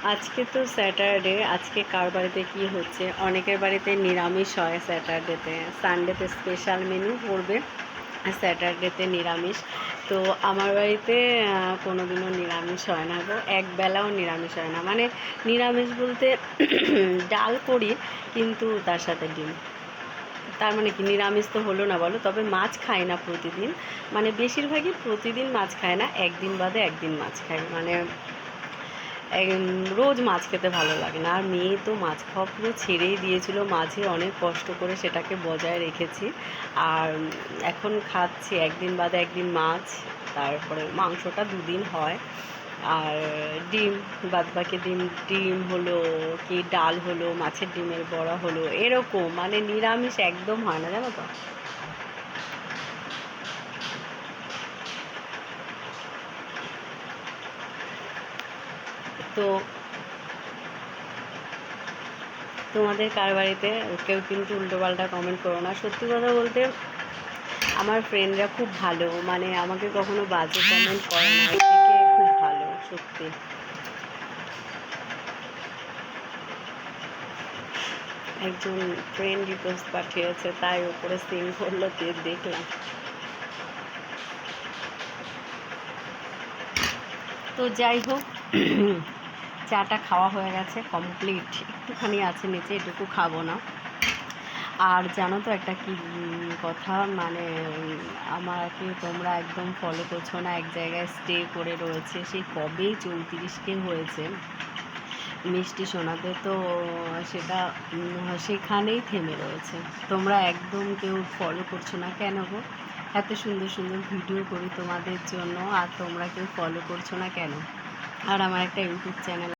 আজকে তো স্যাটারডে। আজকে কার বাড়িতে কী হচ্ছে, অনেকের বাড়িতে নিরামিষ হয় স্যাটারডেতে, সানডেতে স্পেশাল মেনু করবে, আর স্যাটারডেতে নিরামিষ। তো আমার বাড়িতে কোনো দিনও নিরামিষ হয় না গো, একবেলাও নিরামিষ হয় না। মানে নিরামিষ বলতে ডাল করি, কিন্তু তার সাথে ডিম। তার মানে কি নিরামিষ তো হলো না বলো। তবে মাছ খাই না প্রতিদিন, মানে বেশিরভাগই প্রতিদিন মাছ খায় না, একদিন বাদে একদিন মাছ খাই। মানে রোজ মাছ খেতে ভালো লাগে না। আর মেয়ে তো মাছ খাওয়া পুরো ছেড়েই দিয়েছিল, মাঝে অনেক কষ্ট করে সেটাকে বজায় রেখেছি। আর এখন খাচ্ছি একদিন বাদে একদিন মাছ, তারপরে মাংসটা দুদিন হয়। আর ডিম, বাদবাকি ডিম, ডিম হলো কি ডাল হলো, মাছের ডিমের বড়া হলো, এরকম। মানে নিরামিষ একদম হয় না, জানো তো। তো তোমাদের কার বাড়িতে, কেউ কিন্তু উল্টোপাল্টা কমেন্ট করো না। সত্যি কথা বলতে আমার ফ্রেন্ডরা খুব ভালো, মানে আমাকে কখনো বাজে কমেন্ট করে না, এদিকে খুব ভালো সত্যি। একজন ফ্রেন্ড রিকোয়েস্ট পাঠিয়েছে, তাই ওপরে সিন করলো, দিয়ে দেখলাম। তো যাই হোক, চাটা খাওয়া হয়ে গেছে কমপ্লিট, একটুখানি আছে নিচে, এটুকু খাবো না। আর জানো তো একটা কি কথা, মানে আমাকে তোমরা একদম ফলো করছো না, এক জায়গায় স্টে করে রয়েছে, সেই কবে 34K হয়েছে মিষ্টি শোনাতে, তো সেটা সেখানেই থেমে রয়েছে। তোমরা একদম কেউ ফলো করছো না কেন গো? এত সুন্দর সুন্দর ভিডিও করি তোমাদের জন্য, আর তোমরা কেউ ফলো করছো না কেন? আর আমার একটা ইউটিউব চ্যানেল